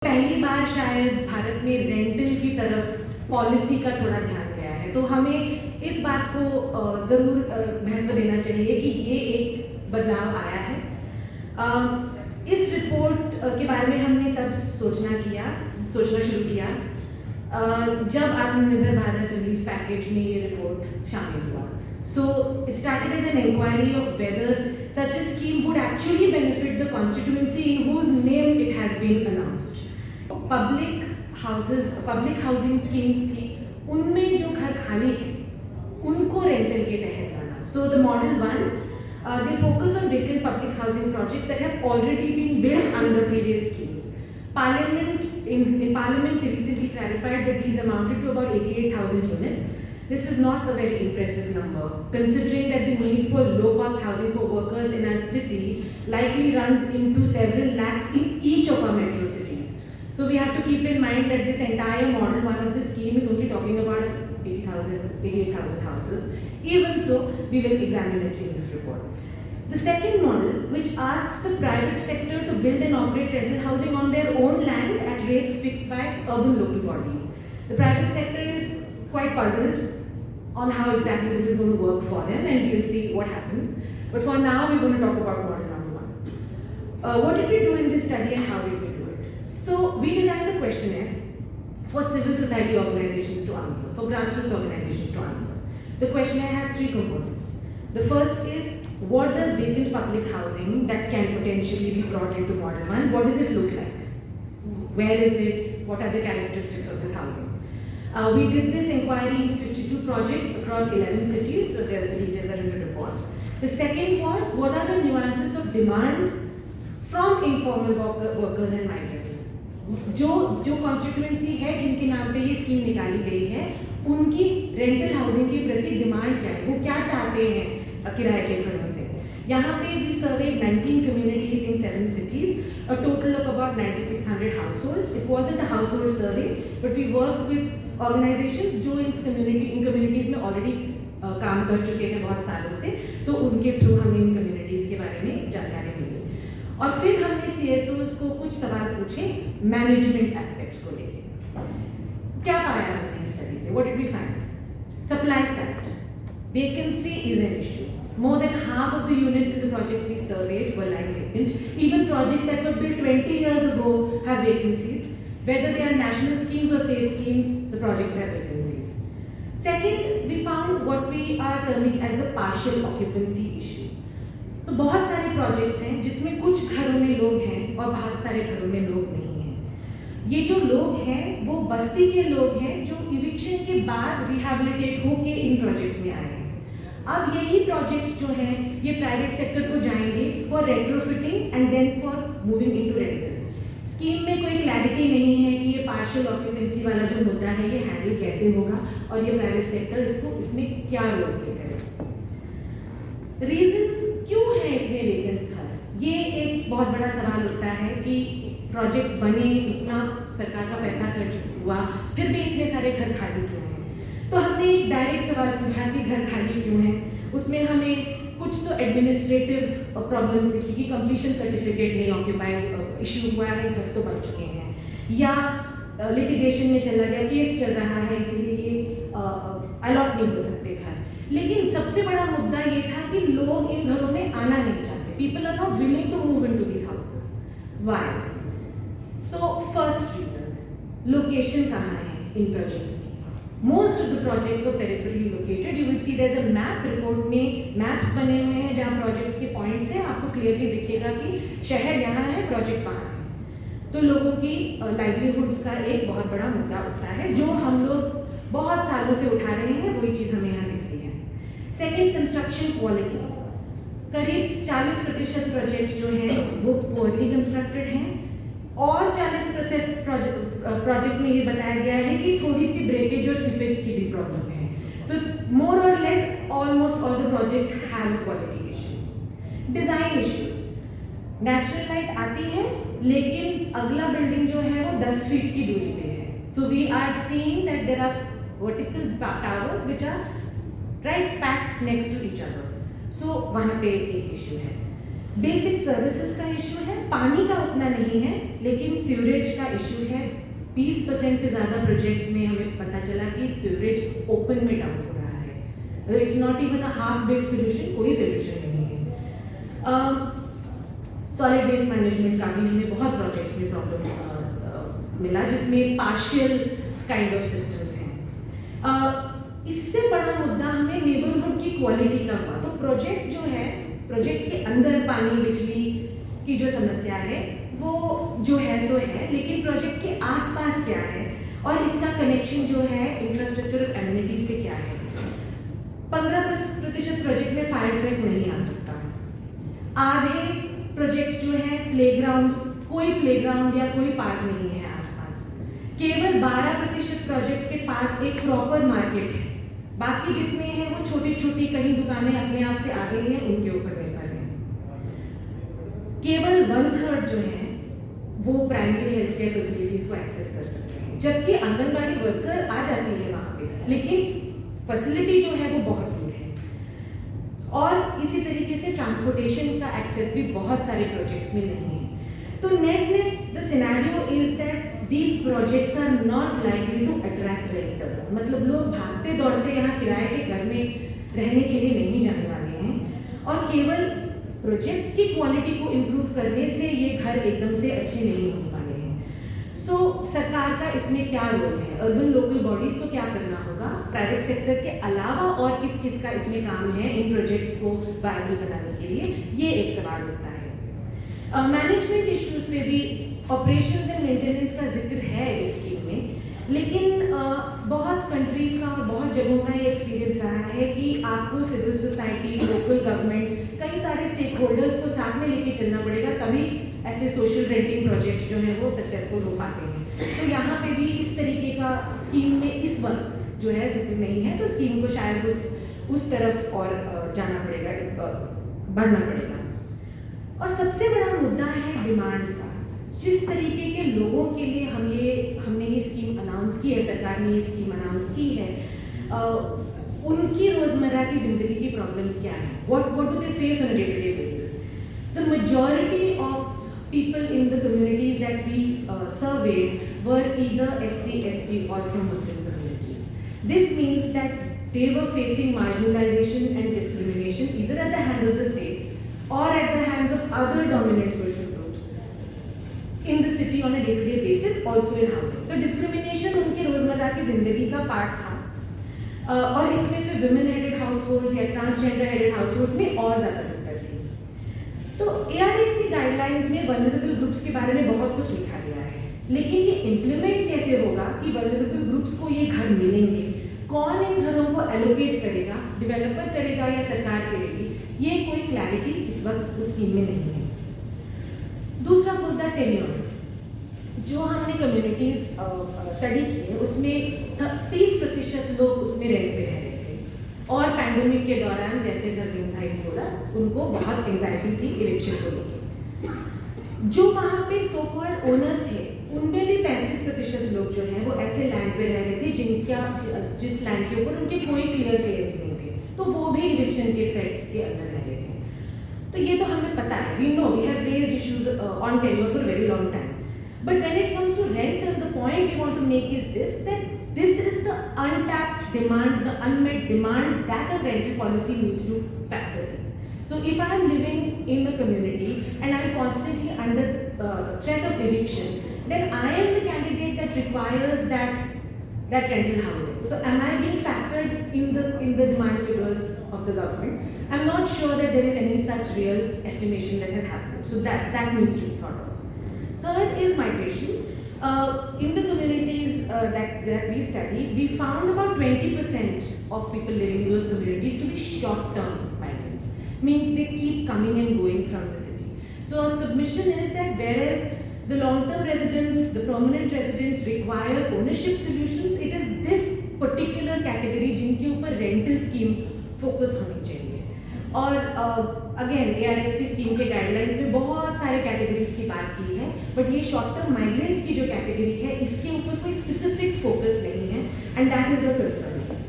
पहली बार शायद भारत में रेंटल की तरफ पॉलिसी का थोड़ा ध्यान गया है, तो हमें इस बात को ज़रूर महत्व देना चाहिए कि ये एक बदलाव आया है। इस रिपोर्ट के बारे में हमने तब सोचना शुरू किया जब आत्मनिर्भर भारत रिलीफ पैकेज में ये रिपोर्ट शामिल हुआ। So it started as an inquiry of whether such a scheme would actually benefit the constituency in whose name it has been announced. Public housing schemes थी, उनमें जो घर खाली है उनको रेंटल के तहत लाना। So the model 1 they focus on vacant public housing projects that have already been built under previous schemes. In Parliament they recently clarified that these amounted to about 88,000 units. This is not a very impressive number, considering that the need for low-cost housing for workers in our city likely runs into several lakhs in each of our metro cities. So we have to keep in mind that this entire model 1 of the scheme is only talking about 88,000 houses. Even so, we will examine it in this report. The second model, which asks the private sector to build and operate rental housing on their own land at rates fixed by urban local bodies. The private sector is quite puzzled on how exactly this is going to work for them, and we'll see what happens. But for now, we're going to talk about model number 1. What did we do in this study and how did we do it? So we designed a questionnaire for civil society organizations to answer, for grassroots organizations to answer. The questionnaire has 3 components. The first is, what does vacant public housing that can potentially be brought into model 1, what does it look like? Where is it? What are the characteristics of this housing? We did this inquiry in 52 projects across 11 cities, so the details are in the report. The second was, what are the nuances of demand from informal workers and migrants? जो constituency है जिनके नाम पे ये scheme निकाली गई है, उनकी रेंटल हाउसिंग के प्रति डिमांड क्या है, वो क्या चाहते हैं किराए के घरों से। यहाँ पे we surveyed 19 communities in 7 cities, a total of about 9,600 households. It wasn't a household survey, but we worked with organisations जो इन कम्युनिटीज़ में ऑलरेडी काम कर चुके हैं बहुत सालों से, तो उनके थ्रू हमें इन कम्युनिटीज़ के बारे में जानकारी मिली। और फिर हमने CSOs को कुछ सवाल पूछे मैनेजमेंट एस्पेक्ट्स को लेकर। क्या पाया हमने इस स्टडी से? What did we find? Supply side, vacancy is an issue. More than half of the units in the projects we surveyed were lying vacant. Even projects that were built 20 years ago have vacancies. Whether they are national schemes or state schemes, the projects have vacancies. Second, we found what we are terming as the partial occupancy issue. तो बहुत सारे projects हैं जिसमें कुछ घरों में लोग हैं और बहुत सारे घरों में लोग नहीं हैं। ये जो लोग हैं वो बस्ती के लोग हैं जो eviction के बाद rehabilitate होके इन projects में आए हैं। अब यही projects जो हैं ये private sector को जाएंगे for retrofitting and then for moving into rental. Scheme में कोई क्लैरिटी नहीं है कि ये पार्शियल ऑक्यूपेंसी वाला जो मुद्दा है ये हैंडल कैसे होगा और ये प्राइवेट सेक्टर इसमें क्या रोल प्ले करेगा। रीजंस क्यों है इतने वेकेंट घर? ये एक बहुत बड़ा सवाल उठता है कि प्रोजेक्ट्स बने, इतना सरकार का पैसा खर्च हुआ, फिर भी इतने सारे घर खाली क्यों हैं? तो हमने एक डायरेक्ट सवाल पूछा कि घर खाली क्यों है। उसमें हमें कुछ तो एडमिनिस्ट्रेटिव प्रॉब्लम्स दिखी कि कंप्लीशन सर्टिफिकेट नहीं ऑक्यूपाई इशू हुआ है, घर तो बन चुके हैं, या लिटिगेशन में चला गया, केस चल रहा है, इसीलिए अलॉट नहीं हो सकते घर। लेकिन सबसे बड़ा मुद्दा ये था कि लोग इन घरों में आना नहीं चाहते। People are not willing to move into these houses. Why? So first reason, location कहाँ है इन प्रोजेक्ट्स की? Most of the projects were peripherally located. You will see there's a map report में maps बने हुए हैं जहाँ projects के points हैं, आपको clearly दिखेगा कि शहर यहाँ है, project वहाँ है। तो लोगों की livelihoods का एक बहुत बड़ा मुद्दा उठता है जो हम लोग बहुत सालों से उठा रहे हैं, वही चीज़ हमें यहाँ दिखती है। Second, construction quality. करीब 40% projects जो हैं वो poorly constructed हैं और 40% प्रोजेक्ट्स में ये बताया गया है कि थोड़ी सी ब्रेकेज और सीपेज की भी प्रॉब्लम है। सो मोर और less almost all the projects have quality issue. Design issues, natural light आती है लेकिन अगला बिल्डिंग जो है वो 10 फीट की दूरी पे है। So we are seeing that there are vertical towers which are right packed next to each other. So वहाँ पे एक इशू है। बेसिक सर्विसेज का इशू है, पानी का उतना नहीं है, लेकिन सीवरेज का इशू है। 20% से ज़्यादा प्रोजेक्ट्स में हमें पता चला कि सीवरेज ओपन में डाउन हो रहा है। It's not even a half based solution, कोई सोल्यूशन नहीं है। सॉलिड वेस्ट मैनेजमेंट का भी हमें बहुत प्रोजेक्ट्स में प्रॉब्लम मिला, जिसमें पार्शियल काइंड ऑफ सिस्टम्स हैं। इससे बड़ा मुद्दा हमें नेबरहुड की क्वालिटी का हुआ। तो प्रोजेक्ट जो है, प्रोजेक्ट के अंदर पानी बिजली की जो समस्या है वो जो है सो है, लेकिन प्रोजेक्ट के आसपास क्या है और इसका कनेक्शन जो है इंफ्रास्ट्रक्चर ऑफ एमिनिटीज से क्या है। 15% प्रोजेक्ट में फायर ट्रक नहीं आ सकता। आधे प्रोजेक्ट जो है प्लेग्राउंड, कोई प्लेग्राउंड या कोई पार्क नहीं है आसपास। केवल 12% प्रोजेक्ट के पास एक प्रॉपर मार्केट है, बाकी जितने हैं वो छोटी छोटी कहीं दुकानें अपने आप से आ गई हैं, उनके ऊपर निर्भर हैं। केवल 1/3 जो है वो प्राइमरी हेल्थ केयर फैसिलिटीज को एक्सेस कर सकते हैं, जबकि आंगनबाड़ी वर्कर आ जाती है वहाँ पे, लेकिन फैसिलिटी जो है वो बहुत दूर है। और इसी तरीके से ट्रांसपोर्टेशन का एक्सेस भी बहुत सारे प्रोजेक्ट्स में नहीं है। तो net the scenario is that these projects are not likely to attract renters। मतलब लोग भागते दौड़ते यहाँ किराए के घर में रहने के लिए नहीं जाने वाले हैं, और केवल प्रोजेक्ट की क्वालिटी को इम्प्रूव करने से ये घर एकदम से अच्छे नहीं होने वाले हैं। सो सरकार का इसमें क्या रोल है, अर्बन लोकल बॉडीज को क्या करना होगा, प्राइवेट सेक्टर के अलावा और किस किस का इसमें काम है इन प्रोजेक्ट्स को वायबल बनाने के लिए, ये एक सवाल उठता है। मैनेजमेंट इश्यूज में भी ऑपरेशंस एंड मेंटेनेंस का जिक्र है इस स्कीम में, लेकिन बहुत कंट्रीज का और बहुत जगहों का ये एक्सपीरियंस रहा है कि आपको सिविल सोसाइटी, लोकल गवर्नमेंट, कई सारे स्टेक होल्डर्स को साथ में लेके चलना पड़ेगा, तभी ऐसे सोशल रेंटिंग प्रोजेक्ट्स जो हैं वो सक्सेसफुल हो पाते हैं। तो यहाँ पे भी इस तरीके का स्कीम में इस वक्त जो है जिक्र नहीं है, तो स्कीम को शायद उस तरफ और जाना पड़ेगा, बढ़ना पड़ेगा। और सबसे बड़ा मुद्दा है डिमांड का। जिस तरीके के लोगों के लिए हमने ये स्कीम अनाउंस की है, सरकार ने ये स्कीम अनाउंस की है, उनकी रोजमर्रा की जिंदगी की प्रॉब्लम्स क्या है, what do they face on a day to day basis. The majority of people in the communities that we served were either SC, ST or from Muslim communities. This means that they were facing marginalization and discrimination either at the hands of the state or at the hands of other dominant social groups in the city on a day-to-day basis, also in housing. तो discrimination उनकी रोजमर्रा की जिंदगी का part था, और इसमें फिर विमेन हेडेड हाउसहोल्ड्स या ट्रांसजेंडर हेडेड हाउसहोल्ड्स में और ज़्यादा दिक्कत थी। तो ARHC गाइडलाइंस में वल्नरेबल ग्रुप्स के बारे में बहुत कुछ लिखा गया है, लेकिन ये इम्प्लीमेंट कैसे होगा कि वल्नरेबल ग्रुप्स को ये घर मिलेंगे, कौन इन घरों को एलोकेट करेगा, डेवलपर करेगा या सरकार करेगी, ये कोई क्लैरिटी इस वक्त उस स्कीम में नहीं है। दूसरा मुद्दा टेन्योर। जो हमने कम्युनिटीज स्टडी की है उसमें 30% लोग उसमें रेंट पे रह रहे थे, और पैंडेमिक के दौरान जैसे धर्मेंद्र भाई ने बोला, उनको बहुत एंजाइटी थी इलेक्शन को लेकर। जो वहाँ पे सो कॉल्ड ओनर थे उनमें भी 35% लोग जो हैं वो ऐसे लैंड पे रह रहे थे जिस लैंड के ऊपर उनके कोई क्लियर क्लेम्स नहीं थे, तो वो भी इविक्शन के थ्रेट के अंदर रह रहे थे। तो ये तो हमें पता है, we know we have raised issues on tenure for very long time, but when it comes to rental, the point we want to make is this, that this is the untapped demand, the unmet demand that a rental policy needs to factor in. So if I am living in a community and I am constantly under the threat of eviction, then I am the candidate that requires that rental housing. So am I being factored in the demand figures of the government? I'm not sure that there is any such real estimation that has happened. So that needs to be thought of. Third is migration. In the communities that we studied, we found about 20% of people living in those communities to be short-term migrants. Means they keep coming and going from the city. So our submission is that whereas the long-term residents, the permanent residents require ownership solutions, it is this particular category जिनके ऊपर rental scheme focus होनी चाहिए। और again ARHC scheme के guidelines में बहुत सारे categories की बात की है, but ये short-term migrants की जो category है इसके ऊपर कोई specific focus नहीं है, and that is a concern.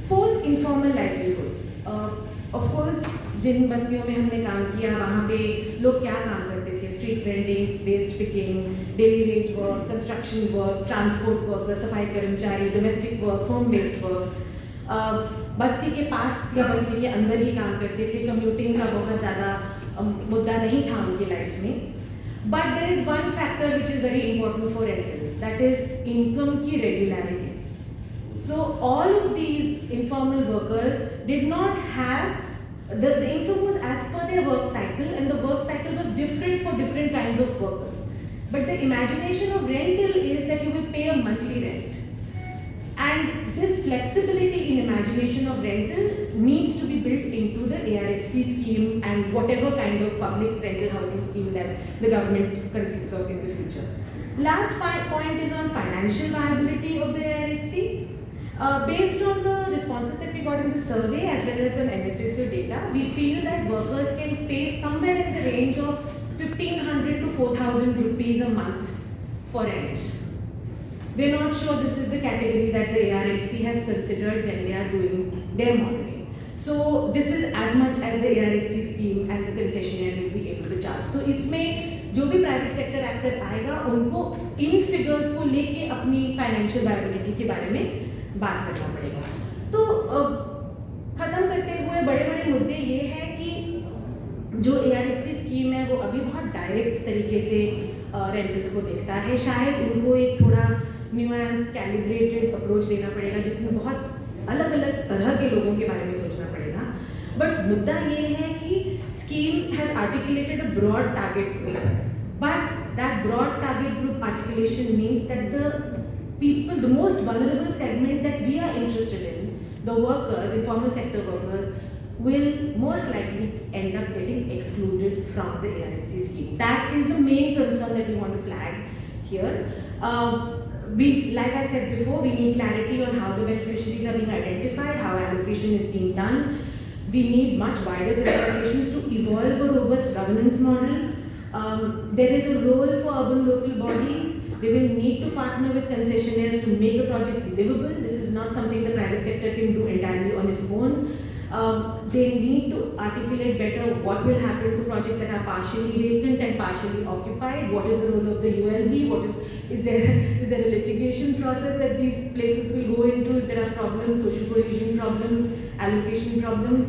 Fourth, informal livelihoods. Of course, जिन बस्तियों में हमने काम किया वहाँ पे लोग क्या काम करते थे, street vending, waste picking, daily wage work, construction work, transport worker, सफाई कर्मचारी, domestic work, home based work, बस्ती के पास या बस्ती के अंदर ही काम करते थे। कम्यूटिंग का बहुत ज़्यादा मुद्दा नहीं था उनकी लाइफ में। But there is one factor which is very important for rental, that is income की regularity. So all of these informal workers did not have, the income was as per their work cycle, and the work cycle was different for different kinds of workers. But the imagination of rental is that you will pay a monthly rent. And this flexibility in imagination of rental needs to be built into the ARHC scheme and whatever kind of public rental housing scheme that the government conceives of in the future. Last point is on financial viability of the ARHC. Based on the responses that we got in the survey as well as some NSSO data, we feel that workers can pay somewhere in the range of 1500 to 4000 rupees a month for rent. We're not sure this is the category that the ARHC has considered when they are doing their modeling. So this is as much as the ARHC scheme and the concessionaire will be able to charge. So इसमें जो भी private sector actor आएगा उनको इन figures को लेके अपनी financial viability के बारे में बात करना पड़ेगा। तो ख़त्म करते हुए बड़े बड़े मुद्दे ये हैं कि जो ARHC स्कीम है वो अभी बहुत डायरेक्ट तरीके से रेंटल्स को देखता है। शायद उनको एक थोड़ा न्यूएंस्ड कैलिब्रेटेड अप्रोच लेना पड़ेगा जिसमें बहुत अलग अलग तरह के लोगों के बारे में सोचना पड़ेगा। बट मुद्दा ये है कि scheme has articulated a broad target group, but that broad target group articulation means that the people, the most vulnerable segment that we are interested in, the workers, informal sector workers, will most likely end up getting excluded from the ARHC scheme. That is the main concern that we want to flag here. Like I said before, we need clarity on how the beneficiaries are being identified, how allocation is being done. We need much wider consultations to evolve a robust governance model. There is a role for urban local bodies. They will need to partner with concessionaires to make the projects livable. This is not something the private sector can do entirely on its own. They need to articulate better what will happen to projects that are partially vacant and partially occupied. What is the role of the ULB? Is there a litigation process that these places will go into if there are problems, social cohesion problems, allocation problems?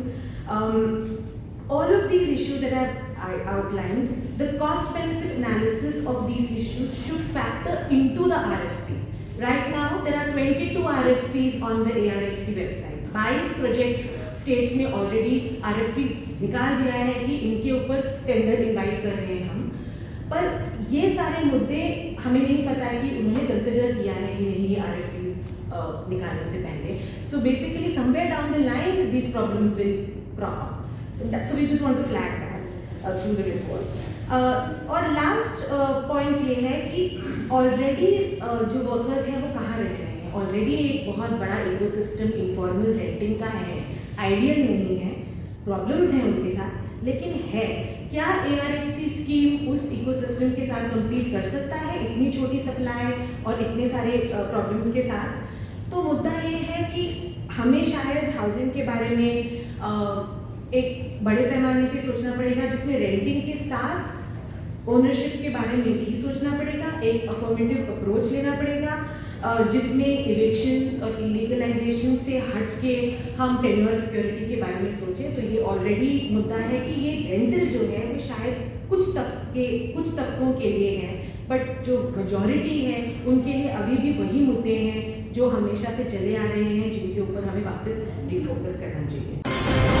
All of these issues that I outlined, the cost benefit analysis of these issues should factor into the RFP. Right now there are 22 RFPs on the ARHC website. 22 projects states ने already RFP निकाल दिया है कि इनके ऊपर tender invite कर रहे हैं हम, पर ये सारे मुद्दे हमें नहीं पता है कि उन्होंने कंसिडर किया है कि नहीं ये RFPs निकालने से पहले. So basically somewhere down the line these problems will crop up. So we just want to flag that through the report. और लास्ट पॉइंट ये है कि ऑलरेडी जो वर्कर्स हैं वो कहाँ रह रहे हैं. ऑलरेडी एक बहुत बड़ा इकोसिस्टम इनफॉर्मल रेंटिंग का है, आइडियल नहीं है, प्रॉब्लम्स हैं उनके साथ, लेकिन है. क्या ARHC स्कीम उस इकोसिस्टम के साथ कम्पीट कर सकता है इतनी छोटी सप्लाई और इतने सारे प्रॉब्लम्स के साथ? तो मुद्दा ये है कि हमें शायद हाउसिंग के बारे में एक बड़े पैमाने पे सोचना पड़ेगा, जिसमें रेंटिंग के साथ ओनरशिप के बारे में भी सोचना पड़ेगा, एक अफर्मेटिव अप्रोच लेना पड़ेगा, जिसमें इविक्शंस और इलीगलाइजेशन से हट के हम टेन्योर सिक्योरिटी के बारे में सोचें. तो ये ऑलरेडी मुद्दा है कि ये रेंटल जो है वो शायद कुछ तबकों के लिए है, बट जो मेजॉरिटी है उनके लिए अभी भी वही मुद्दे हैं जो हमेशा से चले आ रहे हैं, जिनके ऊपर हमें वापस रिफोकस करना चाहिए.